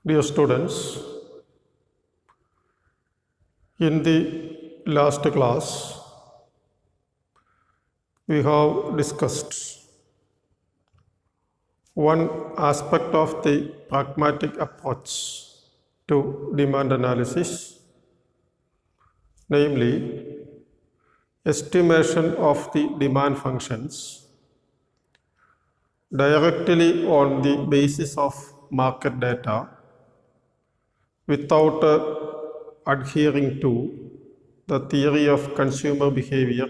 Dear students, in the last class, we have discussed one aspect of the pragmatic approach to demand analysis, namely estimation of the demand functions directly on the basis of market data without adhering to the theory of consumer behavior,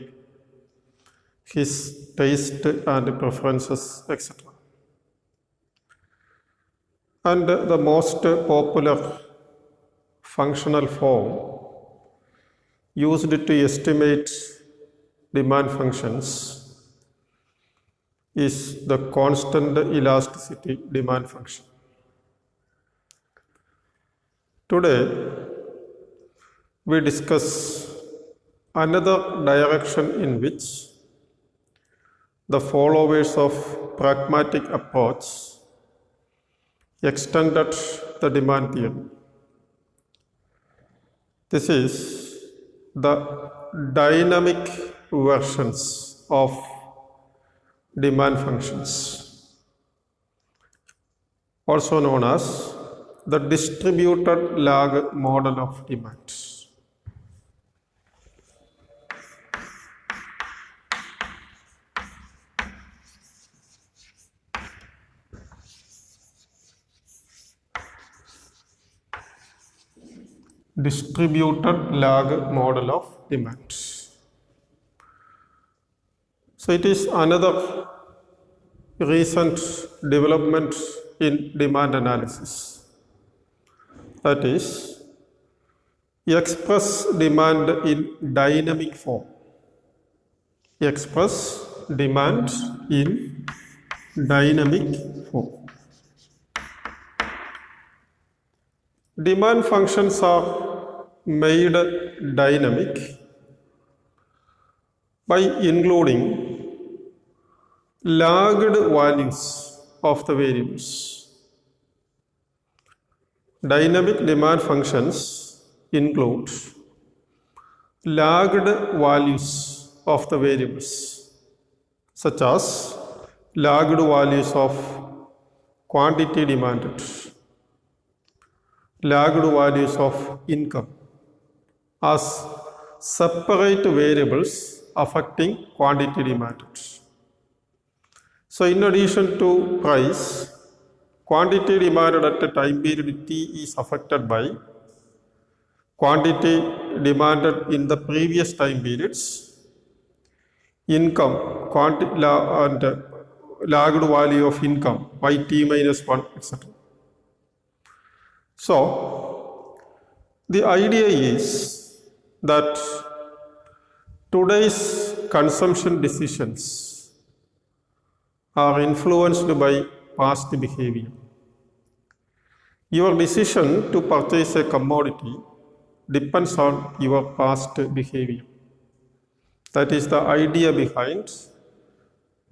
his taste and preferences, etc. And the most popular functional form used to estimate demand functions is the constant elasticity demand function. Today, we discuss another direction in which the followers of pragmatic approach extended the demand theory. This is the dynamic versions of demand functions, also known as the distributed lag model of demand. Distributed lag model of demand. So it is another recent development in demand analysis. That is, express demand in dynamic form. Express demand in dynamic form. Demand functions are made dynamic by including lagged values of the variables. Dynamic demand functions include lagged values of the variables, such as lagged values of quantity demanded, lagged values of income, as separate variables affecting quantity demanded. So in addition to price, quantity demanded at a time period T is affected by quantity demanded in the previous time periods, income, and lagged value of income by T minus 1, etc. So, the idea is that today's consumption decisions are influenced by past behavior. Your decision to purchase a commodity depends on your past behavior. That is the idea behind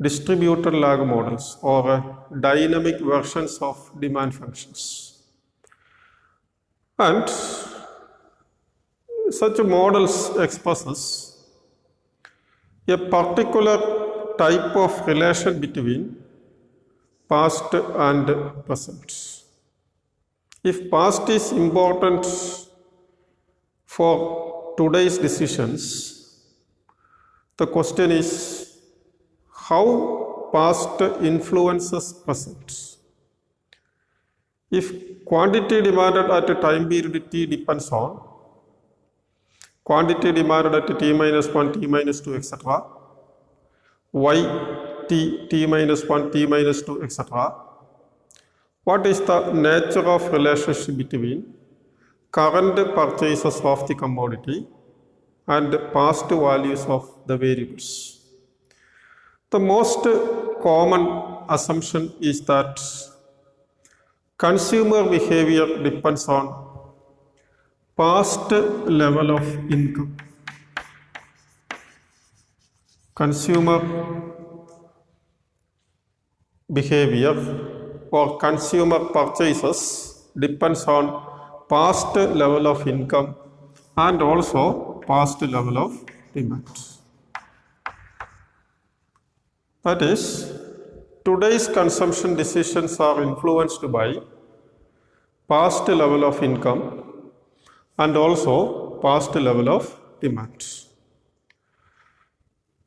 distributed lag models or dynamic versions of demand functions. And such models expresses a particular type of relation between past and present. If past is important for today's decisions, the question is how past influences present. If quantity demanded at a time period T depends on quantity demanded at T minus 1, T minus 2, etc., Y T minus 1, T minus 2, etc. What is the nature of relationship between current purchases of the commodity and past values of the variables? The most common assumption is that consumer behavior depends on past level of income. Consumer behavior or consumer purchases depends on past level of income and also past level of demand. That is, today's consumption decisions are influenced by past level of income and also past level of demand.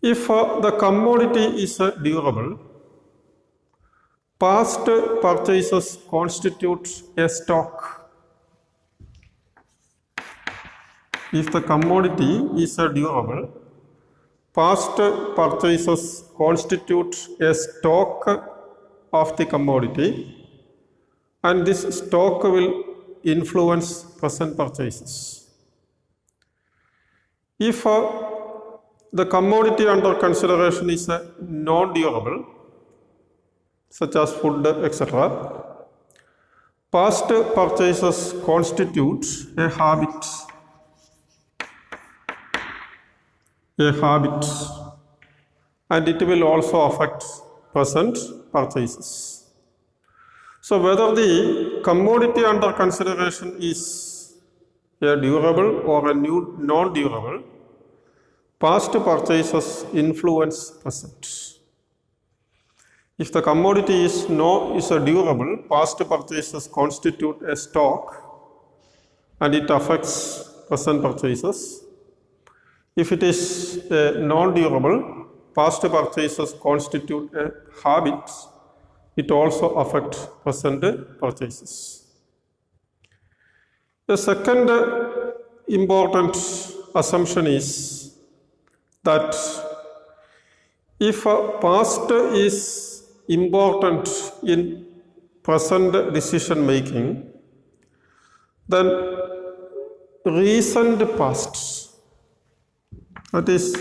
If the commodity is durable, past purchases constitute a stock. If the commodity is durable, past purchases constitute a stock of the commodity, and this stock will influence present purchases. If the commodity under consideration is non-durable, such as food, etc., past purchases constitute a habit, and it will also affect present purchases. So whether the commodity under consideration is a durable or a non-durable, past purchases influence present. If the commodity is a durable, past purchases constitute a stock and it affects present purchases. If it is non-durable, past purchases constitute a habit. It also affects present purchases. The second important assumption is that if past is important in present decision making, then recent past, that is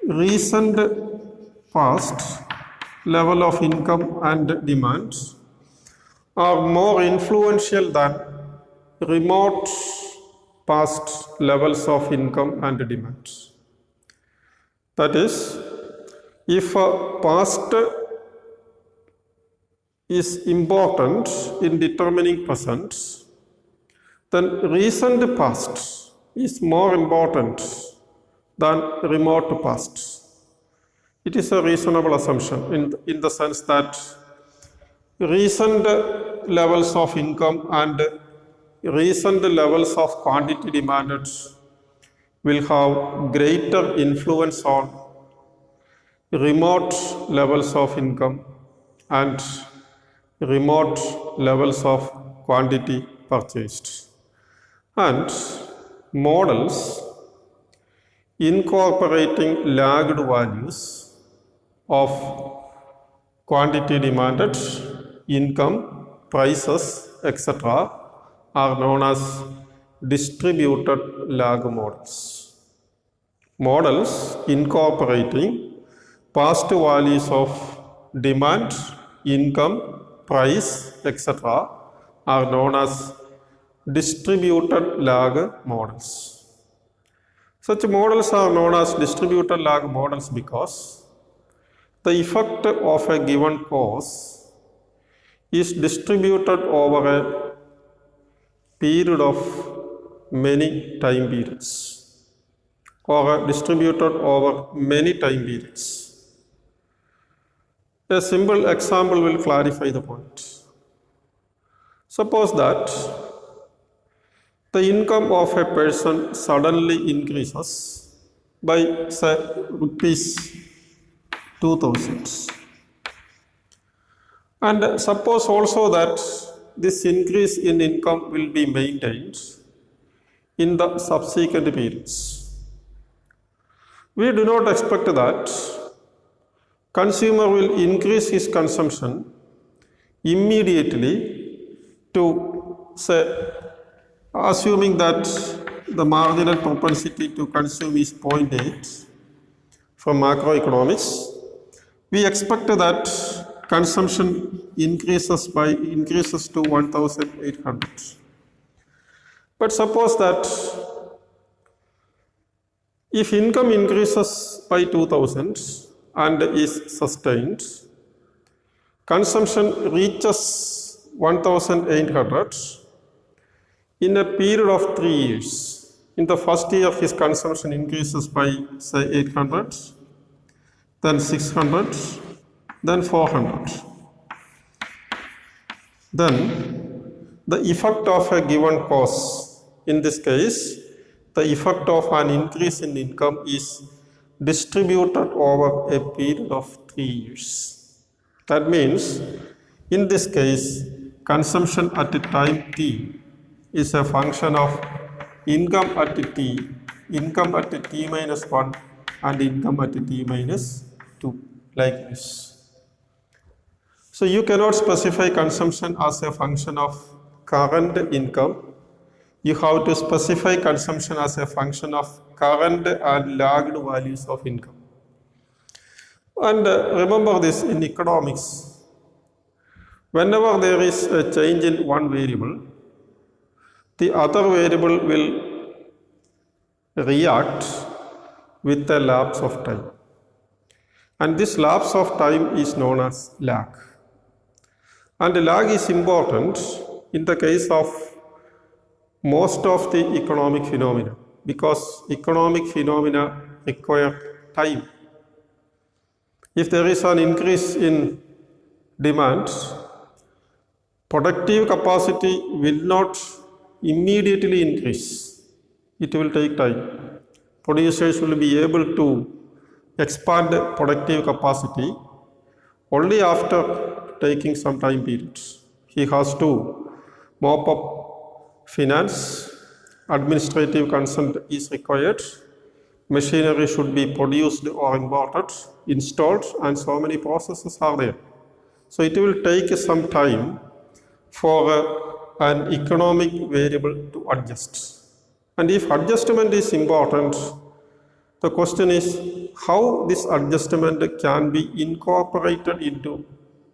recent past level of income and demand are more influential than remote past levels of income and demand. That is, if past is important in determining present, then recent past is more important than remote past. It is a reasonable assumption in the sense that recent levels of income and recent levels of quantity demanded will have greater influence on remote levels of income and remote levels of quantity purchased. And models incorporating lagged values of quantity demanded, income, prices, etc. are known as distributed lag models. Models incorporating past values of demand, income, price, etc. are known as distributed lag models. Such models are known as distributed lag models because the effect of a given cause is distributed over a period of many time periods or distributed over many time periods. A simple example will clarify the point. Suppose that the income of a person suddenly increases by, say, rupees 2000. And suppose also that this increase in income will be maintained in the subsequent periods. We do not expect that consumer will increase his consumption immediately to, say, assuming that the marginal propensity to consume is 0.8 from macroeconomics, we expect that consumption increases to 1,800. But suppose that if income increases by 2,000 and is sustained, consumption reaches 1,800 in a period of 3 years. In the first year, his consumption increases by, say, 800, then 600, then 400. Then the effect of a given cause, in this case, the effect of an increase in income is distributed over a period of 3 years. That means, in this case, consumption at time t is a function of income at t minus 1 and income at t minus 2, like this. So you cannot specify consumption as a function of current income. You have to specify consumption as a function of current and lagged values of income. And remember this in economics. Whenever there is a change in one variable, the other variable will react with a lapse of time. And this lapse of time is known as lag. And lag is important in the case of most of the economic phenomena, because economic phenomena require time. If there is an increase in demand, productive capacity will not immediately increase. It will take time. Producers will be able to expand productive capacity only after taking some time periods. He has to mop up finance, administrative consent is required, machinery should be produced or imported, installed, and so many processes are there. So it will take some time for an economic variable to adjust. And if adjustment is important, the question is how this adjustment can be incorporated into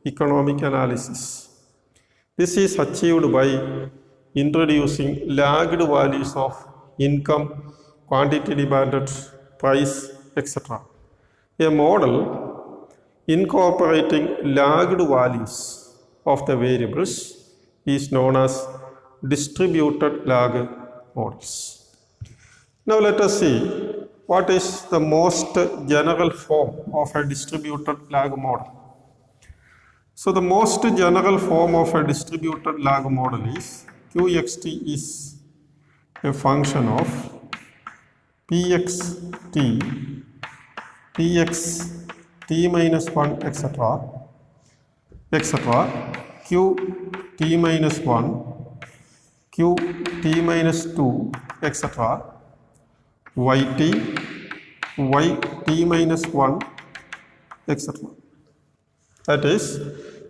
economic analysis. This is achieved by introducing lagged values of income, quantity demanded, price, etc. A model incorporating lagged values of the variables is known as distributed lag models. Now let us see what is the most general form of a distributed lag model. So the most general form of a distributed lag model is Qxt is a function of Pxt, Tx, t minus 1, etc., Q t minus 1, Q t minus 2, etc., Yt, Y t minus 1, etc. That is,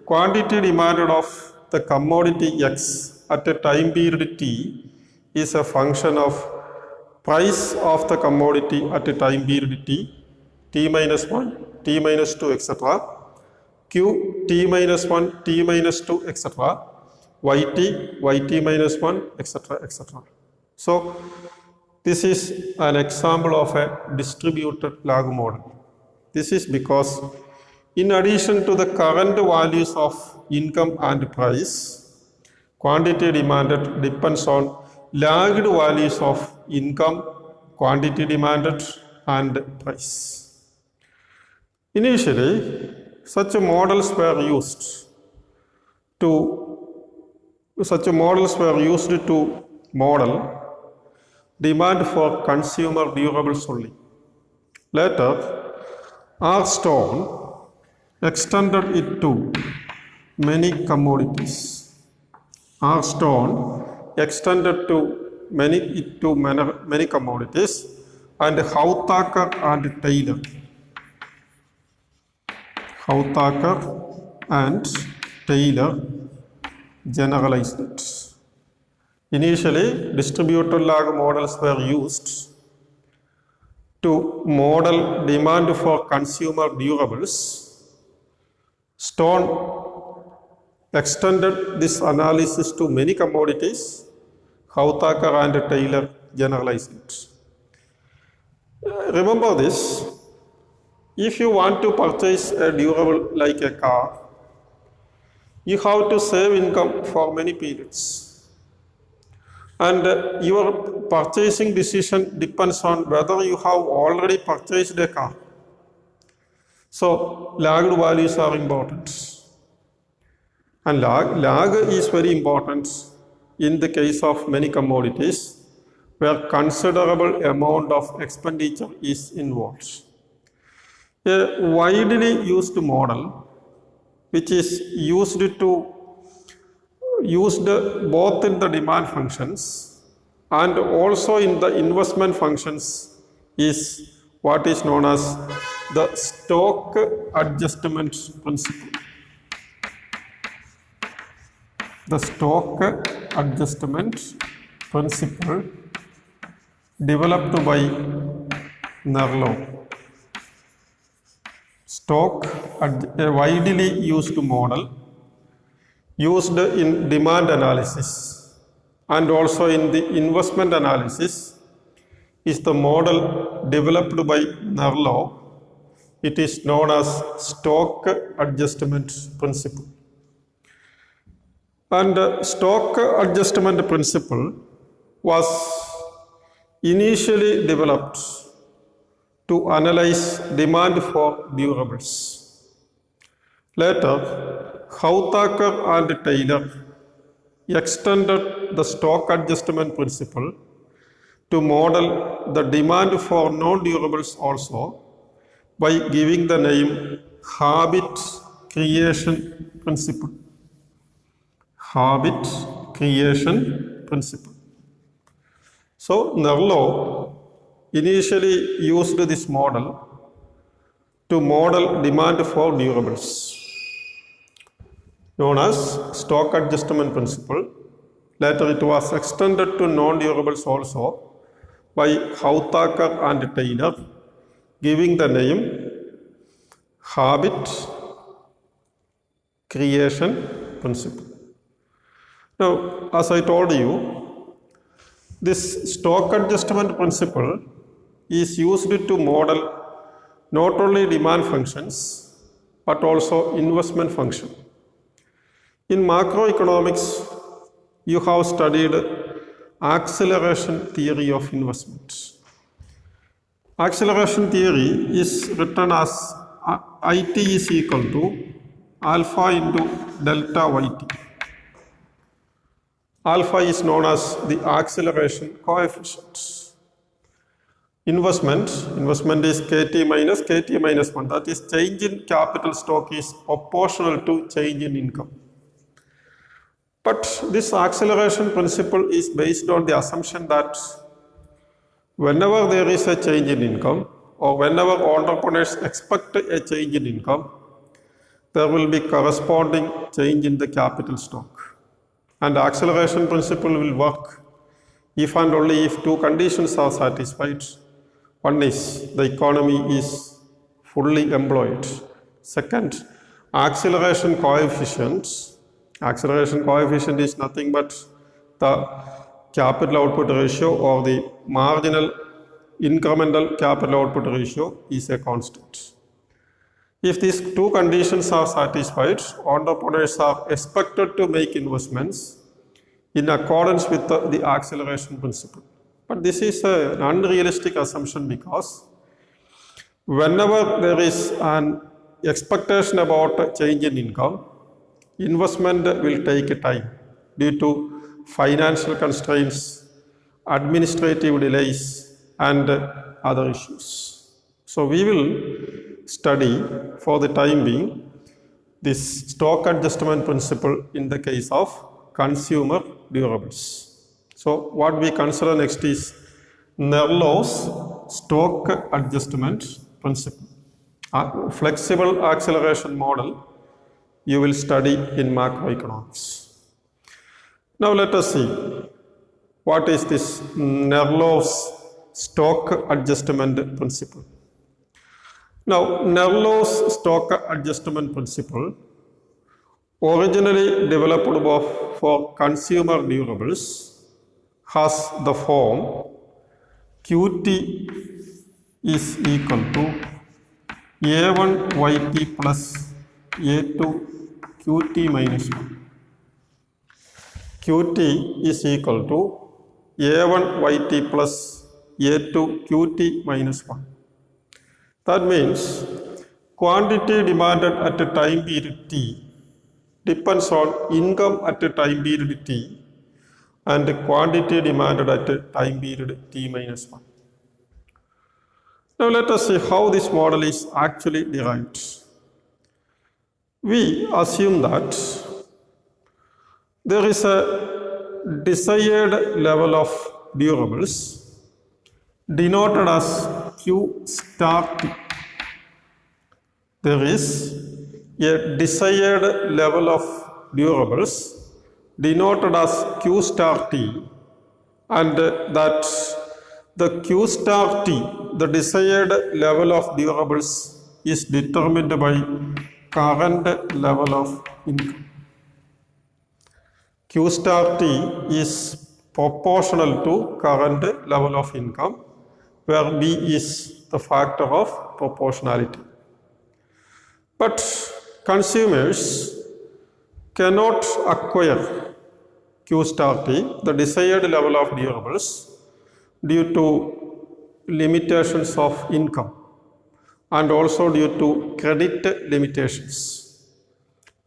quantity demanded of the commodity X at a time period t is a function of price of the commodity at a time period t, t minus 1, t minus 2, etc., q t minus 1, t minus 2, etc., yt minus 1, etc., etc. So, this is an example of a distributed lag model. This is because in addition to the current values of income and price, quantity demanded depends on lagged values of income, quantity demanded, and price. Initially, such models were used to model demand for consumer durables only. Later, R. Stone extended it to many commodities. R. Stone extended it to many commodities, and Hauthaker and Taylor generalized it. Initially, distributed lag models were used to model demand for consumer durables. Stone extended this analysis to many commodities. Hauthaker and Taylor generalized it. Remember this, if you want to purchase a durable like a car, you have to save income for many periods. And your purchasing decision depends on whether you have already purchased a car. So lagged values are important. And lag is very important in the case of many commodities where considerable amount of expenditure is involved. A widely used model which is used both in the demand functions and also in the investment functions is what is known as the stock adjustment principle. The stock adjustment principle developed by Nerlove. A widely used model used in demand analysis and also in the investment analysis is the model developed by Nerlove. It is known as stock adjustment principle. And stock adjustment principle was initially developed to analyze demand for durables. Later, Hauthaker and Taylor extended the stock adjustment principle to model the demand for non-durables also by giving the name habit creation principle. Habit creation principle. So Nerlove initially used this model to model demand for durables, known as stock adjustment principle. Later it was extended to non-durables also by Hauthaker and Taylor, giving the name habit creation principle. Now, as I told you, this stock adjustment principle is used to model not only demand functions but also investment function. In macroeconomics, you have studied acceleration theory of investment. Acceleration theory is written as IT is equal to alpha into delta YT. Alpha is known as the acceleration coefficient. Investment is KT minus 1. That is, change in capital stock is proportional to change in income. But this acceleration principle is based on the assumption that whenever there is a change in income or whenever entrepreneurs expect a change in income, there will be corresponding change in the capital stock. And acceleration principle will work if and only if two conditions are satisfied. One is the economy is fully employed. Second, acceleration coefficient is nothing but the capital output ratio or the marginal incremental capital output ratio is a constant. If these two conditions are satisfied, entrepreneurs are expected to make investments in accordance with the acceleration principle. But this is an unrealistic assumption because whenever there is an expectation about a change in income, investment will take time due to financial constraints, administrative delays, and other issues. So we will study for the time being this stock adjustment principle in the case of consumer durables. So what we consider next is Nerlove's stock adjustment principle. A flexible acceleration model you will study in macroeconomics. Now let us see what is this Nerlove's stock adjustment principle. Now, Nerlove's stock adjustment principle, originally developed for consumer durables, has the form QT is equal to A1 YT plus A2 qt minus 1. Qt is equal to a1 yt plus a2 qt minus 1. That means quantity demanded at a time period t depends on income at a time period t and quantity demanded at a time period t minus 1. Now let us see how this model is actually derived. We assume that there is a desired level of durables denoted as Q star T. There is a desired level of durables denoted as Q star T, and that the Q star T, the desired level of durables, is determined by current level of income. Q star T is proportional to current level of income, where B is the factor of proportionality. But consumers cannot acquire Q star T, the desired level of durables, due to limitations of income and also due to credit limitations.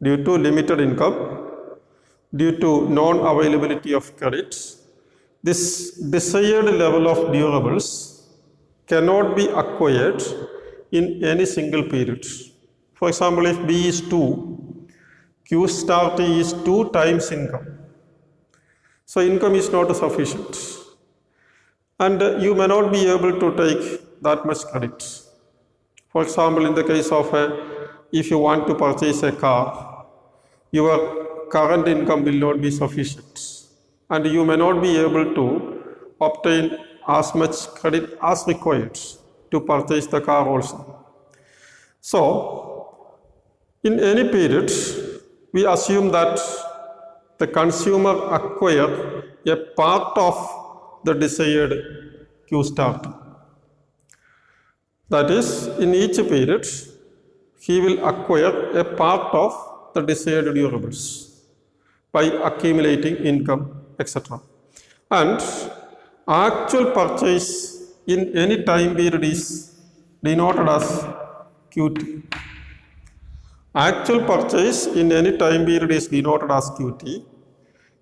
Due to limited income, due to non-availability of credit, this desired level of durables cannot be acquired in any single period. For example, if B is 2, Q star T is 2 times income. So income is not sufficient. And you may not be able to take that much credit. For example, in the case of if you want to purchase a car, your current income will not be sufficient, and you may not be able to obtain as much credit as required to purchase the car also. So, in any period, we assume that the consumer acquire a part of the desired Q star T. That is, in each period, he will acquire a part of the desired durables by accumulating income, etc. And actual purchase in any time period is denoted as QT. Actual purchase in any time period is denoted as QT.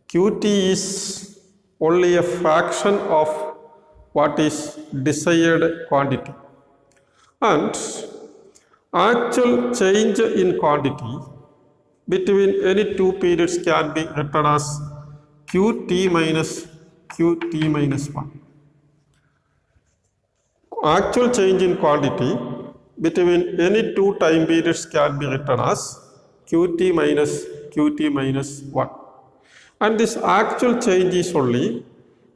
QT is only a fraction of what is desired quantity. And actual change in quantity between any two periods can be written as QT minus QT minus 1. Actual change in quantity between any two time periods can be written as QT minus QT minus 1. And this actual change is only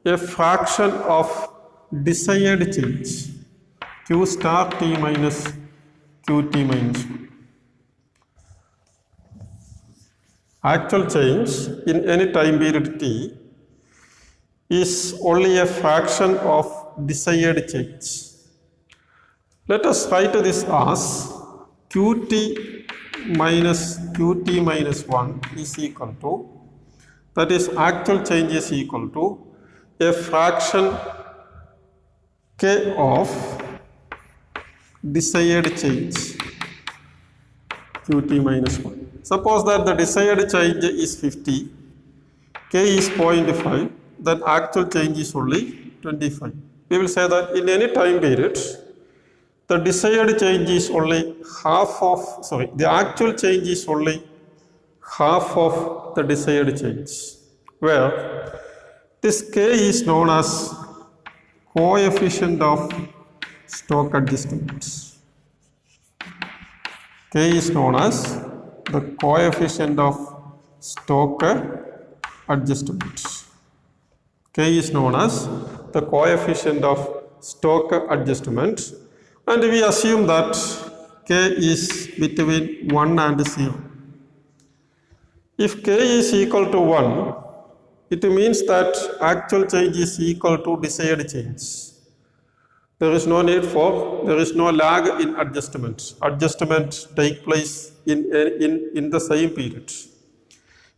a fraction of desired change, Q star T minus QT minus 1. Actual change in any time period T is only a fraction of desired change. Let us write this as QT minus QT minus 1 is equal to, that is, actual change is equal to a fraction K of desired change, QT minus 1. Suppose that the desired change is 50, K is 0.5, then actual change is only 25. We will say that in any time period, the desired change is only the actual change is only half of the desired change, where this K is known as coefficient of stock adjustments. K is known as the coefficient of stock adjustments. K is known as the coefficient of stock adjustment, and we assume that K is between 1 and 0. If K is equal to 1, it means that actual change is equal to desired change. there is no lag in adjustments. Adjustments take place in the same period.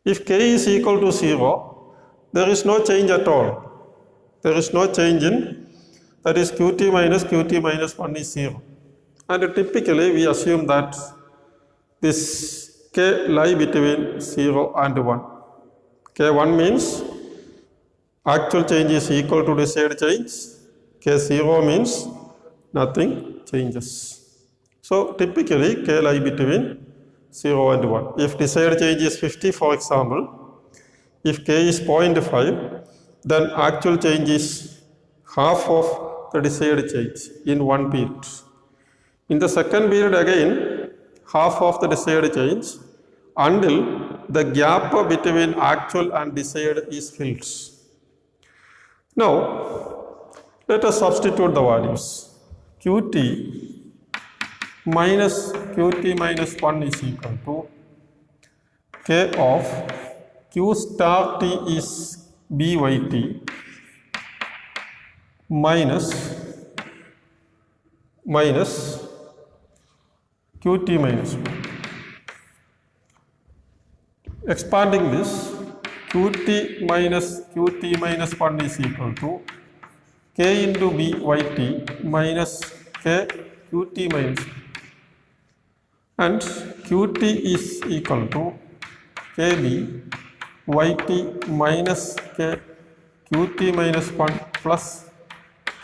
If k is equal to 0, there is no change at all. There is no change in, that is qt minus 1 is 0. And typically we assume that this k lie between 0 and 1. K1 means actual change is equal to desired change. K0 means nothing changes. So typically k lie between 0 and 1. If desired change is 50, for example, if k is 0.5, then actual change is half of the desired change in one period. In the second period again, half of the desired change until the gap between actual and desired is filled. Now, let us substitute the values. qt minus 1 is equal to k of q star t is byt minus qt minus 1. Expanding this, qt minus 1 is equal to k into byt minus k qt minus 1. And qt is equal to kb yt minus k qt minus 1 plus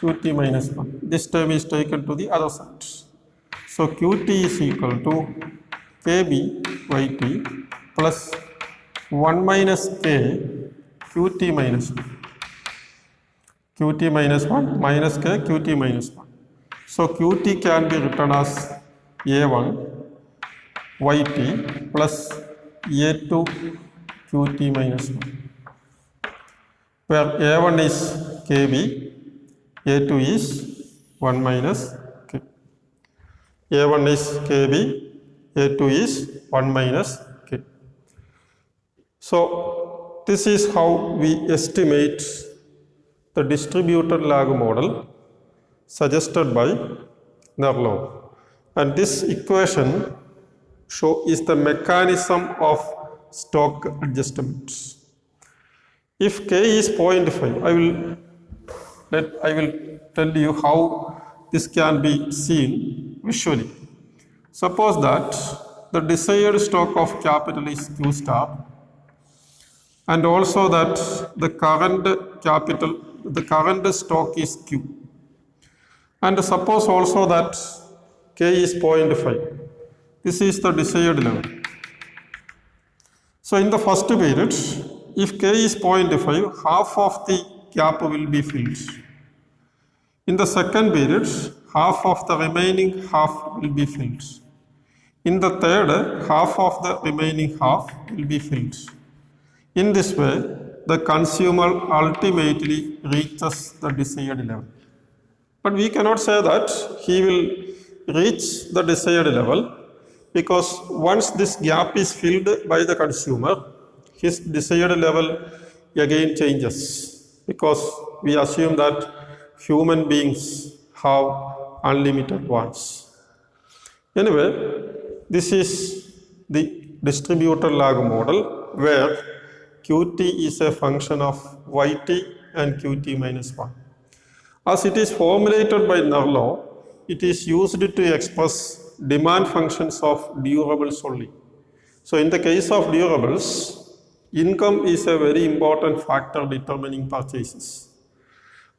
qt minus 1. This term is taken to the other side. So qt is equal to kb yt plus 1 minus k qt minus 1. Qt minus 1 minus k qt minus 1. So qt can be written as a1 yt plus a2 qt minus 1, where a1 is kb, a2 is 1 minus k. a1 is kb, a2 is 1 minus k. So this is how we estimate the distributed lag model suggested by Nerlove. And this equation is the mechanism of stock adjustments. If k is 0.5, I will tell you how this can be seen visually. Suppose that the desired stock of capital is q star, and also that the current stock is q. And suppose also that k is 0.5. This is the desired level. So in the first period, if k is 0.5, half of the gap will be filled. In the second period, half of the remaining half will be filled. In the third, half of the remaining half will be filled. In this way, the consumer ultimately reaches the desired level. But we cannot say that he will reach the desired level, because once this gap is filled by the consumer, his desired level again changes, because we assume that human beings have unlimited wants. Anyway, this is the distributed lag model where qt is a function of yt and qt minus 1. As it is formulated by Nerlove, it is used to express demand functions of durables only. So in the case of durables, income is a very important factor determining purchases.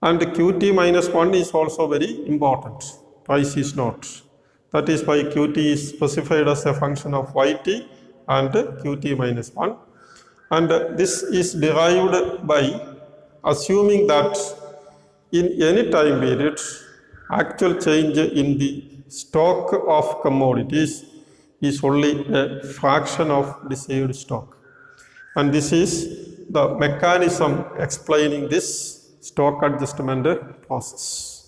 And qt minus 1 is also very important. Price is not. That is why qt is specified as a function of yt and qt minus 1. And this is derived by assuming that in any time period, actual change in the stock of commodities is only a fraction of desired stock. And this is the mechanism explaining this stock adjustment process.